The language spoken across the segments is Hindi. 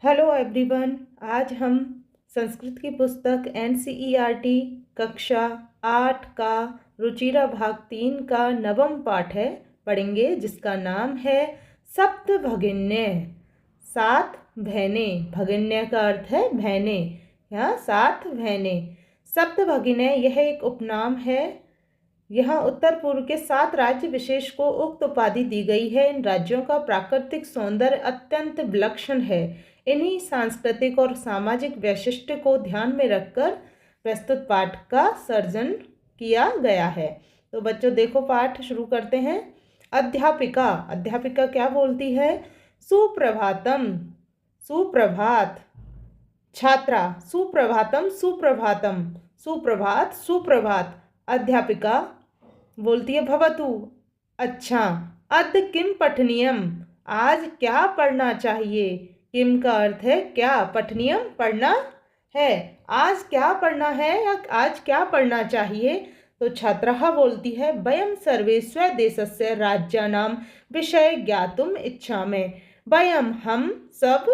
Hello everyone. आज हम संस्कृत की पुस्तक एनसीईआरटी कक्षा 8 का रुचिरा भाग 3 का नवम पाठ है पढ़ेंगे, जिसका नाम है सप्त भगिन्य। 7 बहनें। भगिन्य का अर्थ है बहनें या 7 बहनें। सप्त भगिन्य यह एक उपनाम है। यहाँ उत्तर पूर्व के 7 राज्य विशेष को उक्त उपाधि दी गई है। इन राज्यों का प्राकृतिक सौंदर्य अत्यंत विलक्षण है। इन्हीं सांस्कृतिक और सामाजिक वैशिष्ट्य को ध्यान में रखकर प्रस्तुत पाठ का सर्जन किया गया है। तो बच्चों देखो, पाठ शुरू करते हैं। अध्यापिका। अध्यापिका क्या बोलती है? सुप्रभातम, सुप्रभात। छात्रा, सुप्रभातम, सुप्रभातम, सुप्रभात, सुप्रभात। अध्यापिका बोलती है भवतु, अच्छा। अद्य किम पठनीयम, आज क्या पढ़ना चाहिए? किम का अर्थ है क्या, पठनीयम पढ़ना है। आज क्या पढ़ना है या आज क्या पढ़ना चाहिए? तो छात्रा बोलती है वयम सर्वे स्वदेशस्य राज्यानां विषय ज्ञातुम इच्छामि। वयम हम सब,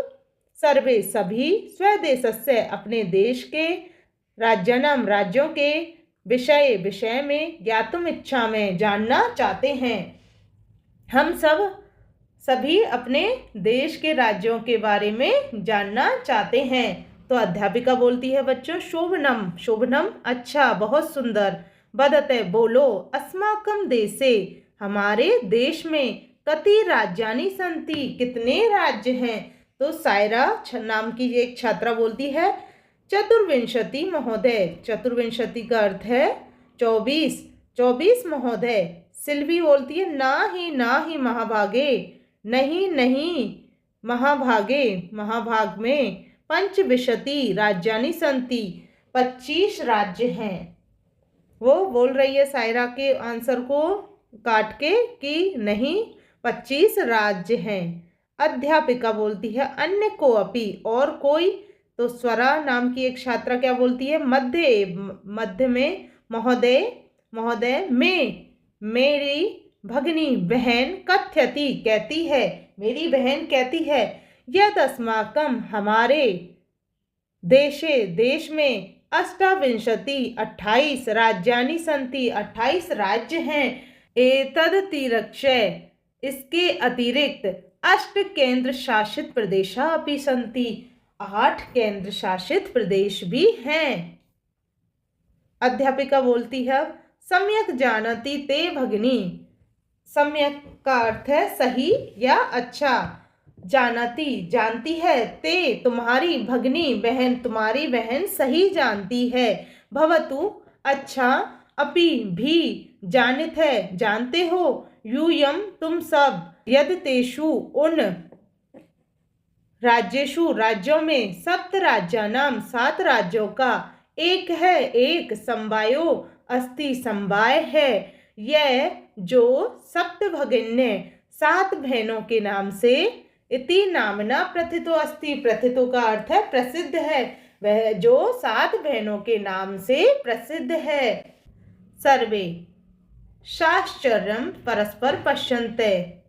सर्वे सभी, स्वदेशस्य अपने देश के, राज्यानां राज्यों के, विषय विषय में, ज्ञातुम इच्छा में जानना चाहते हैं। हम सब सभी अपने देश के राज्यों के बारे में जानना चाहते हैं। तो अध्यापिका बोलती है बच्चों शोभनम, शोभनम अच्छा, बहुत सुंदर। वदते बोलो, अस्माकं देशे हमारे देश में, कति राज्यानि सन्ति कितने राज्य हैं? तो सायरा नाम की एक छात्रा बोलती है चतुर्विंशति महोदय। चतुर्विंशति का अर्थ है 24, 24 महोदय। सिल्वी बोलती है ना ही महाभागे, नहीं नहीं महाभागे, महाभाग में। पंचविंशति राज्यानि सन्ति 25 राज्य हैं। वो बोल रही है सायरा के आंसर को काट के कि नहीं 25 राज्य हैं। अध्यापिका बोलती है अन्य को अपि, और कोई? तो स्वरा नाम की एक छात्रा क्या बोलती है मध्य, मध्य में। महोदय, महोदय में, मेरी भगिनी बहन कथ्यति कहती है, मेरी बहन कहती है यद अस्माकं हमारे, देशे देश में, अष्टाविंशति 28 राज्यानि सन्ति 28 राज्य हैं। एतदतिरिच्य इसके अतिरिक्त 8 केंद्र शासित प्रदेशा अपि सन्ति 8 केंद्र शासित प्रदेश भी हैं। अध्यापिका बोलती है सम्यक जानती ते भगिनी। सम्यक का अर्थ है सही या अच्छा। जानती जानती है, ते तुम्हारी, भगिनी बहन, तुम्हारी बहन सही जानती है। भवतु अच्छा, अपि भी, जानित है जानते हो। यूयम तुम सब, यद तेषु उन राज्येषु राज्यों में, सप्त राज्यानां 7 राज्यों का, एक है एक, समवायो अस्ति समवाय है, यह जो सप्त भगिन्य 7 बहनों के नाम से, इति नामना प्रथितो अस्ति, प्रथितो का अर्थ है प्रसिद्ध है, वह जो 7 बहनों के नाम से प्रसिद्ध है। सर्वे साश्चर्यं परस्पर पश्यन्ते,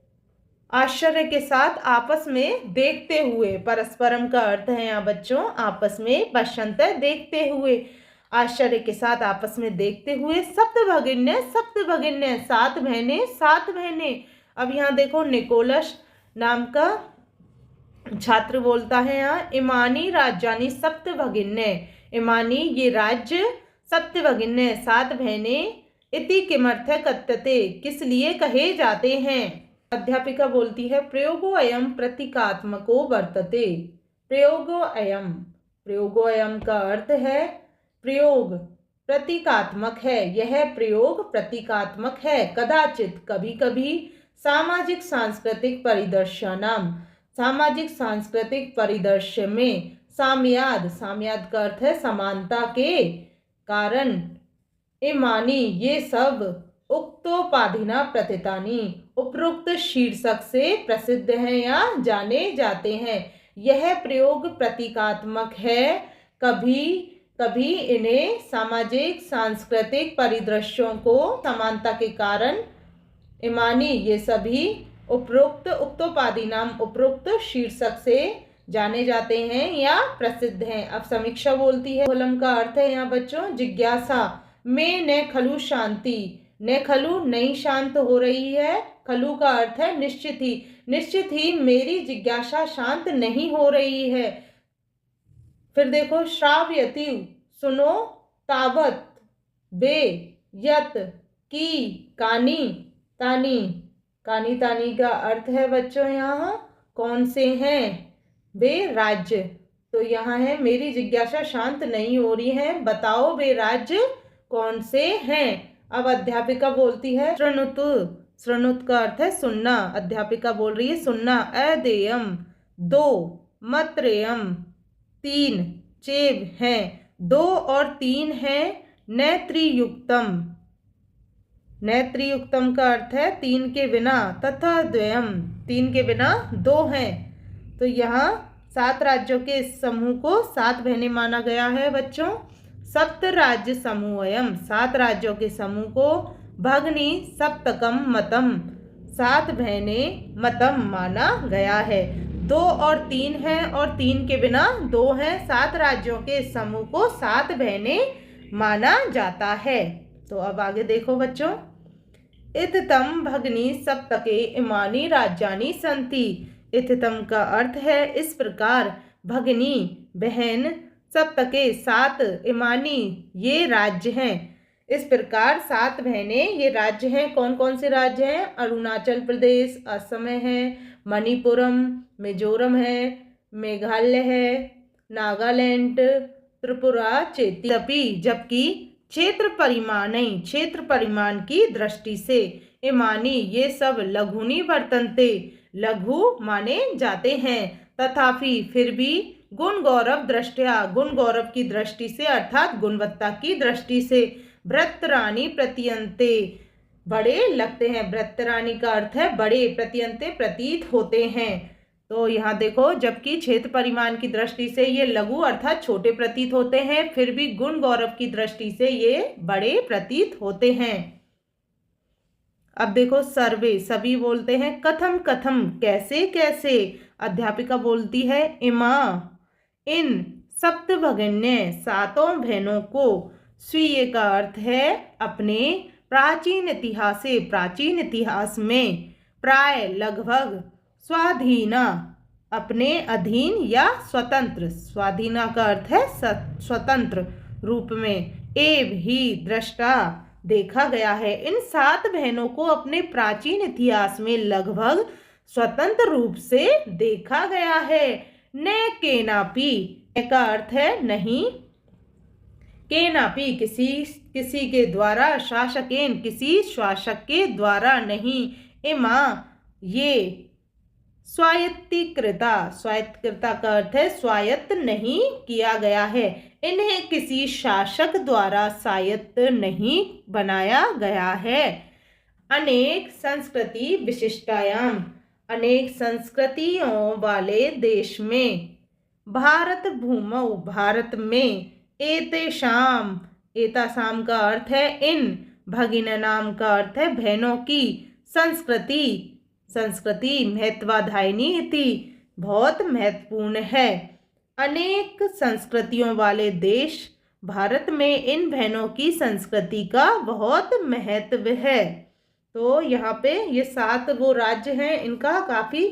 आश्चर्य के साथ आपस में देखते हुए। परस्परम का अर्थ है यहाँ बच्चों आपस में, पश्यन्ते देखते हुए, आश्चर्य के साथ आपस में देखते हुए। सप्त भगिन्य, सप्त भगिन्य 7 बहनें, 7 बहनें। अब यहाँ देखो निकोलस नाम का छात्र बोलता है यहाँ इमानी राज्यानि सप्त भगिन्य, इमानी ये राज्य, सप्त भगिन्य 7 बहनें, इति किमर्थ कथ्यते किस लिए कहे जाते हैं। अध्यापिका बोलती है प्रयोगो अयम प्रतीकात्मको वर्तते। प्रयोगो अयम, प्रयोगो अयम का अर्थ है प्रयोग प्रतीकात्मक है, यह प्रयोग प्रतीकात्मक है। कदाचित कभी कभी, सामाजिक सांस्कृतिक परिदर्शनम, सामाजिक सांस्कृतिक परिदृश्य में, साम्याद, साम्याद का अर्थ है समानता के कारण, इमानी ये सब, उक्तोपाधिना प्रथितानि उपरोक्त शीर्षक से प्रसिद्ध हैं या जाने जाते हैं। यह प्रयोग प्रतीकात्मक है, कभी कभी इन्हें सामाजिक सांस्कृतिक परिदृश्यों को समानता के कारण, इमानी ये सभी, उपरोक्त, उक्तोपाधि नाम उपरोक्त शीर्षक से जाने जाते हैं या प्रसिद्ध हैं। अब समीक्षा बोलती है। कोलम का अर्थ है यहाँ बच्चों जिज्ञासा। में न खलु शांति, न खलु नहीं शांत हो रही है, खलु का अर्थ है निश्चित ही मेरी जिज्ञासा शांत नहीं हो रही है। फिर देखो श्राव्यति सुनो, तावत बे यत की कानी तानी, कानी तानी का अर्थ है बच्चों यहाँ कौन से हैं, वे राज्य। तो यहाँ है मेरी जिज्ञासा शांत नहीं हो रही है, बताओ वे राज्य कौन से हैं। अब अध्यापिका बोलती है शृणुत, शृणुत का अर्थ है सुनना। अध्यापिका बोल रही है सुनना। अदेयम 2, मत्रेयम 3, चेव हैं 2 और 3 हैं, नेत्रियुक्तम, नेत्रियुक्तम का अर्थ है 3 के बिना, तथा द्वयम 3 के बिना 2 हैं। तो यहाँ 7 राज्यों के इस समूह को 7 बहनें माना गया है बच्चों। सप्त राज्य समूहयम 7 राज्यों के समूह को, भगनी सप्तकम मतम 7 बहनें मतम माना गया है। 2 और 3 हैं और 3 के बिना 2 हैं। 7 राज्यों के समूह को 7 बहनें माना जाता है। तो अब आगे देखो बच्चों। इततम भगनी सप्तके इमानी राज्यानि संति। इततम का अर्थ है इस प्रकार, भगनी बहन, सप्तके 7, इमानी ये राज्य हैं। इस प्रकार 7 बहनें ये राज्य हैं। कौन कौन से राज्य हैं? अरुणाचल प्रदेश, असम है, मणिपुरम, मिजोरम है, मेघालय है, नागालैंड, त्रिपुरा, चेती। जबकि क्षेत्र परिमाण की दृष्टि से इमानी ये सब लघुनी वर्तन्ते लघु माने जाते हैं। तथापि फिर भी गुण गौरव दृष्टया गुण गौरव की दृष्टि से अर्थात गुणवत्ता की दृष्टि से भृत्यरानी प्रतीयन्ते बड़े लगते हैं। भृत्यरानी का अर्थ है बड़े, प्रतीयन्ते प्रतीत होते हैं। तो यहाँ देखो जबकि क्षेत्र परिमाण की दृष्टि से ये लघु अर्थात छोटे प्रतीत होते हैं, फिर भी गुण गौरव की दृष्टि से ये बड़े प्रतीत होते हैं। अब देखो सर्वे सभी बोलते हैं। कथम कथम कैसे कैसे। अध्यापिका बोलती है इमा इन सप्त भगिन्य 7 बहनों को, स्वीय का अर्थ है अपने, प्राचीन इतिहास में, प्राय लगभग, स्वाधीना अपने अधीन या स्वतंत्र, स्वाधीना का अर्थ है स्वतंत्र रूप में, एव ही दृष्टा देखा गया है। इन 7 बहनों को अपने प्राचीन इतिहास में लगभग स्वतंत्र रूप से देखा गया है। न केनापि का अर्थ है नहीं, केनापि किसी के द्वारा, शासकेन किसी शासक के द्वारा नहीं, इमा ये स्वायत्तकृता का अर्थ है स्वायत्त नहीं किया गया है। इन्हें किसी शासक द्वारा स्वायत्त नहीं बनाया गया है। अनेक संस्कृति विशिष्टायाम अनेक संस्कृतियों वाले देश में, भारत भूमौ भारत में, एतेषाम एतासाम का अर्थ है इन, भगिननाम का अर्थ है बहनों की, संस्कृति महत्वाधायिनी इति बहुत महत्वपूर्ण है। अनेक संस्कृतियों वाले देश भारत में इन बहनों की संस्कृति का बहुत महत्व है। तो यहाँ पे ये 7 वो राज्य हैं, इनका काफ़ी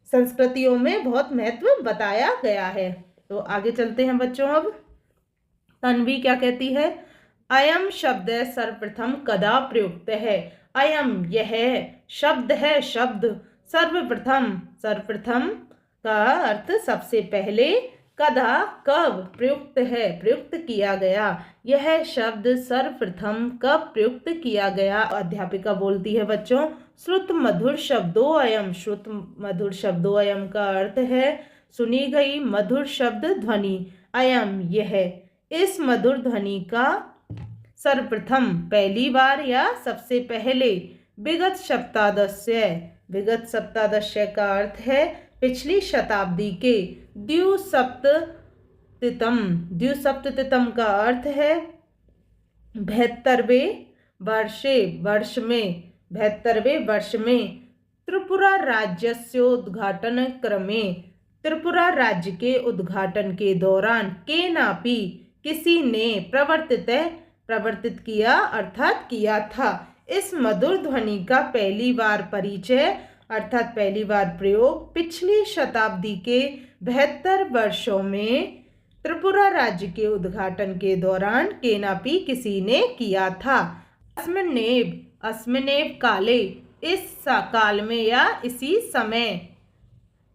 संस्कृतियों में बहुत महत्व बताया गया है। तो आगे चलते हैं बच्चों। अब तन्वी क्या कहती है। अयम शब्द सर्वप्रथम कदा प्रयुक्त है। अयम यह शब्द है, शब्द सर्वप्रथम का अर्थ सबसे पहले, कदा कब, प्रयुक्त है प्रयुक्त किया गया। यह शब्द सर्वप्रथम कब प्रयुक्त किया गया। अध्यापिका बोलती है बच्चों श्रुत मधुर शब्दोऽयं। श्रुत मधुर शब्दोऽयं का अर्थ है सुनी गई मधुर शब्द ध्वनि, अयम यह, इस मधुर ध्वनि का सर्वप्रथम पहली बार या सबसे पहले, विगत सप्तादश्य का अर्थ है पिछली शताब्दी के, द्विसप्ततितम का अर्थ है 72वें वर्ष में, त्रिपुरा राज्यस्योद्घाटन क्रमे, त्रिपुरा राज्य के उद्घाटन के दौरान केनापि किसी ने प्रवर्तित किया अर्थात किया था। इस मधुर ध्वनि का पहली बार परिचय अर्थात पहली बार प्रयोग पिछली शताब्दी के 72 वर्षों में त्रिपुरा राज्य के उद्घाटन के दौरान केनापि किसी ने किया था। अस्मिनेव काले, इस काल में या इसी समय,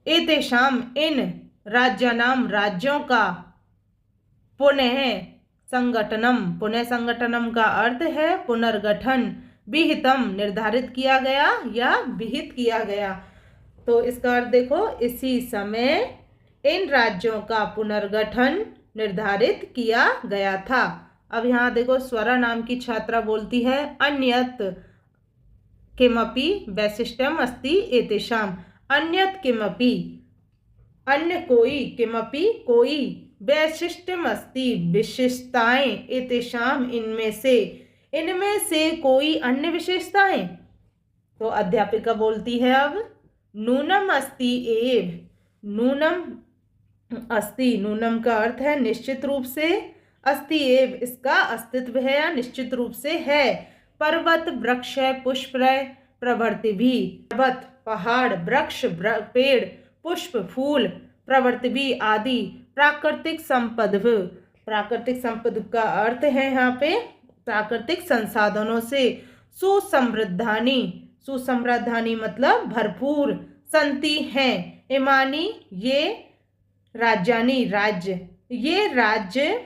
एतेषाम, इन राज्यानाम, राज्यों का, पुनः संगठनम का अर्थ है पुनर्गठन, विहितम, निर्धारित किया गया या विहित किया गया। तो इसका अर्थ देखो, इसी समय इन राज्यों का पुनर्गठन निर्धारित किया गया था। अब यहाँ देखो, स्वरा नाम की छात्रा बोलती है अन्यत किमपि वैशिष्ट्यम अस्ति एतेषाम। अन्यत किमपि, अन्य कोई, किमपि कोई, वैशिष्ट्यम अस्ति, विशेषताएं, एतेषाम, इनमें से कोई अन्य विशेषताएं। तो अध्यापिका बोलती है अब नूनम अस्ति एव। नूनम अस्ति, नूनम का अर्थ है निश्चित रूप से, अस्ति एव, इसका अस्तित्व है या निश्चित रूप से है। पर्वत, वृक्ष, पुष्प, प्रवृत्ति भी, पर्वत, पहाड़, वृक्ष, पेड़, पुष्प, फूल, प्रवृत्ति भी आदि। प्राकृतिक संपद का अर्थ है यहाँ पे प्राकृतिक संसाधनों से सुसमृद्धानी मतलब भरपूर, संति हैं, इमानी, ये राज्यानी, राज्य, ये राज्य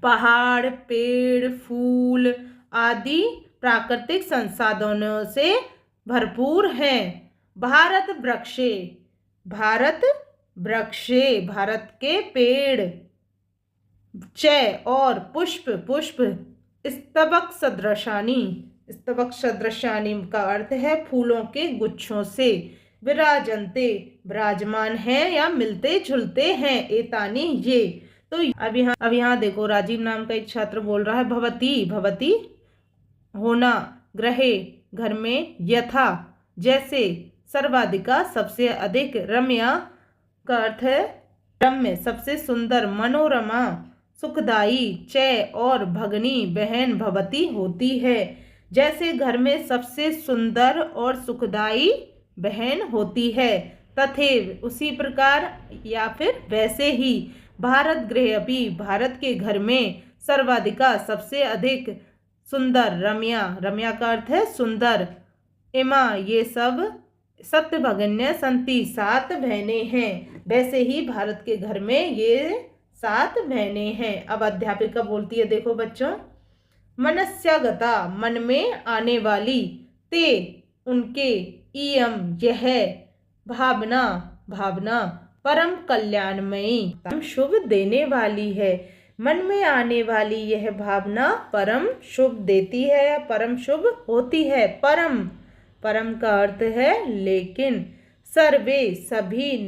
पहाड़, पेड़, फूल आदि प्राकृतिक संसाधनों से भरपूर हैं। भारत भारत के पेड़, और पुष्प, स्तबक सदृशानी का अर्थ है फूलों के गुच्छों से। विराजन्ते, विराजमान हैं या मिलते जुलते हैं, एतानी, ये। तो अब यहाँ देखो, राजीव नाम का एक छात्र बोल रहा है भवती होना, गृहे, घर में, यथा, जैसे, सर्वाधिका, सबसे अधिक, रम्या का अर्थ है रम्य, सबसे सुंदर, मनोरमा, सुखदाई, और भगनी, बहन, भवती होती है। जैसे घर में सबसे सुंदर और सुखदाई बहन होती है, तथैव, उसी प्रकार या फिर वैसे ही, भारत गृहे अपि, भारत के घर में, सर्वाधिका, सबसे अधिक, सुंदर, रम्या का अर्थ है सुंदर, इमा, ये सब, सप्तभगिन्य संति, 7 बहनें हैं। वैसे ही भारत के घर में ये 7 बहनें हैं। अब अध्यापिका बोलती है, देखो बच्चों, मनस्यागता, मन में आने वाली, ते, उनके, इयम, यह, भावना, परम कल्याणमयी, शुभ देने वाली है। मन में आने वाली यह भावना परम शुभ देती है या परम शुभ होती है। परम का अर्थ है लेकिन, सर्वे, सभी,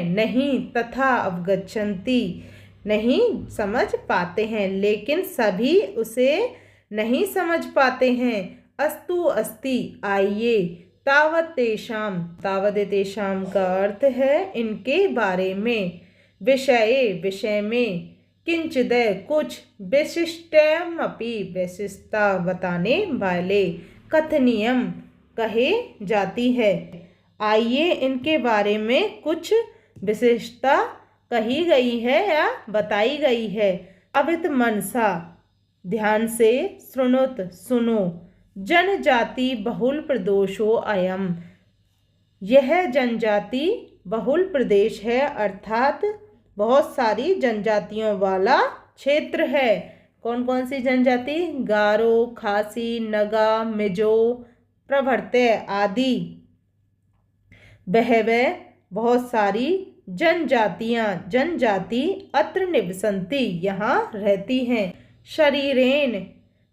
नहीं, तथा, अवगच्छन्ति, नहीं समझ पाते हैं, लेकिन सभी उसे नहीं समझ पाते हैं। अस्तु, अस्ति, आइए, तावदेतेषाम का अर्थ है इनके बारे में, विषय में, किंचिद, कुछ, विशिष्टमपि, विशिष्टता बताने वाले, कथनीयम, कहे जाती है। आइए, इनके बारे में कुछ विशेषता कही गई है या बताई गई है। अवित मनसा, ध्यान से, श्रृणुत, सुनो, जनजाति बहुल प्रदेशो अयम, यह जनजाति बहुल प्रदेश है अर्थात बहुत सारी जनजातियों वाला क्षेत्र है। कौन कौन सी जनजाति? गारो, खासी, नगा, मिजो, प्रभृत्य आदि। बहवे, बहुत सारी, जनजाति अत्र निवसन्ति, यहाँ रहती हैं। शरीरेन,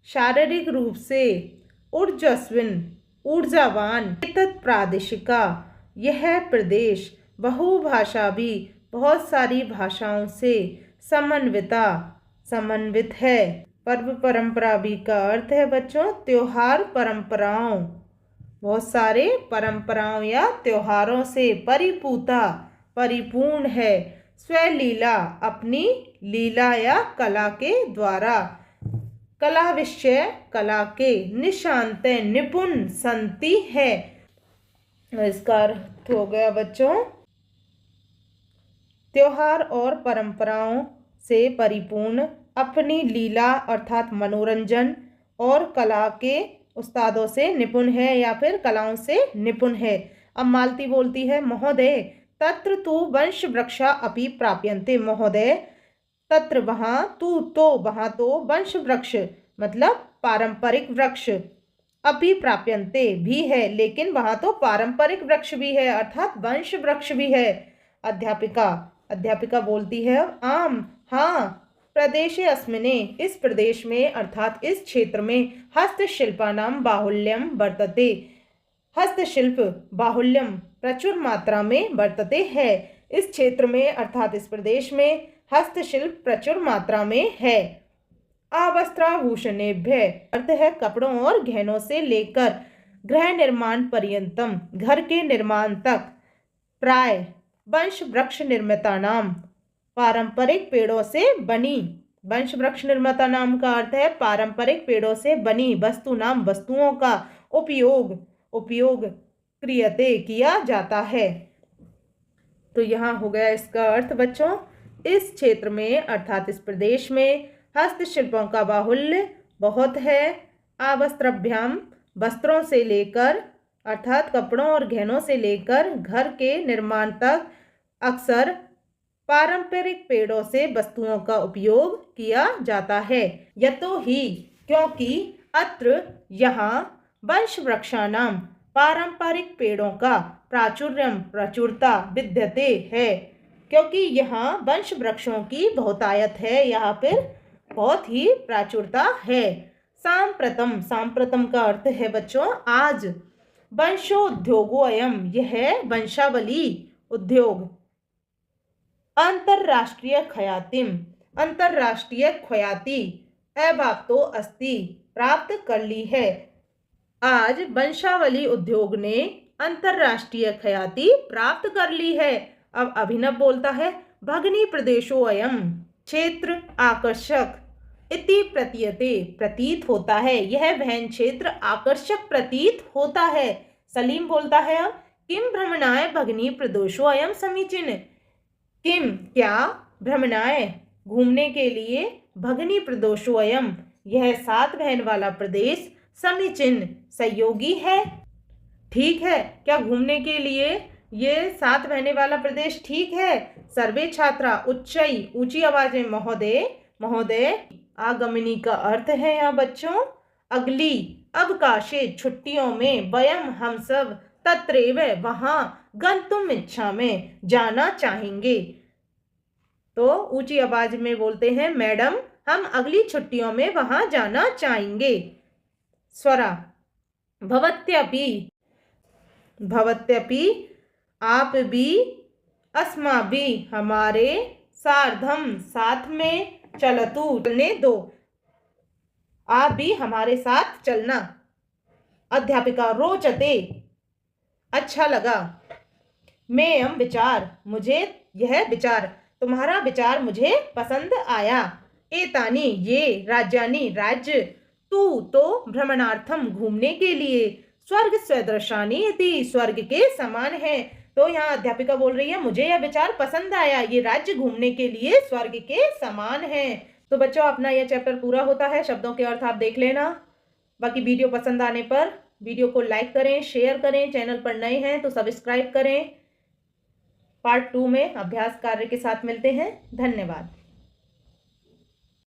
शारीरिक रूप से, ऊर्जस्विन, ऊर्जावान, एतत् प्रादेशिका, यह प्रदेश, बहुभाषा भी, बहुत सारी भाषाओं से, समन्वित है। पर्व परंपरा भी का अर्थ है बच्चों त्योहार परंपराओं, बहुत सारे परंपराओं या त्योहारों से परिपूता, परिपूर्ण है। स्वलीला अपनी लीला या कला के द्वारा। कला विषय कला के। निशांत निपुण संति है। इसका अर्थ हो गया बच्चों, त्योहार और परंपराओं से परिपूर्ण, अपनी लीला अर्थात मनोरंजन और कला के उस्तादों से निपुण है या फिर कलाओं से निपुण है। अब मालती बोलती है, महोदय तत्र तु वंश वृक्षा अपि प्राप्यन्ते। महोदय तत्र वहाँ, तू तो वहाँ तो, वंश वृक्ष मतलब पारंपरिक वृक्ष, अपि प्राप्यन्ते भी है, लेकिन वहाँ तो पारंपरिक वृक्ष भी है अर्थात वंश वृक्ष भी है। अध्यापिका बोलती है, आम हाँ, प्रदेशे अस्मिने इस प्रदेश में अर्थात इस क्षेत्र में हस्तशिल्पानां बाहुल्यम वर्तते। हस्तशिल्प बाहुल्यम प्रचुर मात्रा में वर्तते है। इस क्षेत्र में अर्थात इस प्रदेश में हस्तशिल्प प्रचुर मात्रा में है। आवस्त्राभूषणेभ्य अर्थ है कपड़ों और गहनों से लेकर गृह निर्माण पर्यंतम घर के निर्माण तक, प्राय वंश वृक्ष निर्मिता नाम पारंपरिक पेड़ों से बनी। वंश वृक्ष निर्मिता नाम का अर्थ है पारंपरिक पेड़ों से बनी वस्तु नाम वस्तुओं का उपयोग क्रियते किया जाता है। तो यहाँ हो गया इसका अर्थ बच्चों, इस क्षेत्र में अर्थात इस प्रदेश में हस्तशिल्पों का बाहुल्य बहुत है। आवस्त्रभ्याम वस्त्रों से लेकर अर्थात कपड़ों और गहनों से लेकर घर के निर्माण तक अक्सर पारंपरिक पेड़ों से वस्तुओं का उपयोग किया जाता है। यतो ही क्योंकि अत्र यहाँ वंश वृक्षाणां पारंपरिक पेड़ों का प्राचुर्यम प्रचुरता विद्यते है, क्योंकि यहाँ वंश वृक्षों की बहुतायत है, यहाँ पर बहुत ही प्राचुरता है। सांप्रतम का अर्थ है बच्चों आज। वंशोद्योगो अयम यह वंशावली उद्योग। अंतरराष्ट्रीय ख्याति अवाप्तो अस्ति प्राप्त कर ली है। आज वंशावली उद्योग ने अंतरराष्ट्रीय ख्याति प्राप्त कर ली है। अब अभिनव बोलता है, भगनी प्रदेशो अयम क्षेत्र आकर्षक इति प्रतीयते प्रतीत होता है, यह वहन क्षेत्र आकर्षक प्रतीत होता है। सलीम बोलता है, अब किम भ्रमणाय भगनी प्रदेशो अयम समीचीन। किम क्या, भ्रमणाय घूमने के लिए, भगनी प्रदेशो अयम यह सात बहन वाला प्रदेश, समीचीन सहयोगी है, ठीक है। क्या घूमने के लिए ये सात बहने वाला प्रदेश ठीक है। सर्वे छात्रा उच्चई ऊंची आवाज में महोदय आगमनी का अर्थ है यहाँ बच्चों अगली, अवकाशे छुट्टियों में, वयम हम सब, तत्रैव वहाँ, गंतुम इच्छा में जाना चाहेंगे। तो ऊंची आवाज में बोलते हैं, मैडम हम अगली छुट्टियों में वहाँ जाना चाहेंगे। स्वरा भवत्यपि आप भी, अस्माभि हमारे, सार्धम साथ में, चलतु चलने दो, आप भी हमारे साथ चलना। अध्यापिका रोचते अच्छा लगा, मैं हम विचार मुझे यह विचार, तुम्हारा विचार मुझे पसंद आया। एतानी ये, राज्यानी राज्य, तू तो भ्रमणार्थम घूमने के लिए, स्वर्ग सदृशानी इति स्वर्ग के समान है। तो यहाँ अध्यापिका बोल रही है मुझे यह विचार पसंद आया, ये राज्य घूमने के लिए स्वर्ग के समान है। तो बच्चों अपना यह चैप्टर पूरा होता है, शब्दों के अर्थ आप देख लेना। बाकी वीडियो पसंद आने पर वीडियो को लाइक करें, शेयर करें, चैनल पर नए हैं तो सब्सक्राइब करें। पार्ट 2 में अभ्यास कार्य के साथ मिलते हैं। धन्यवाद।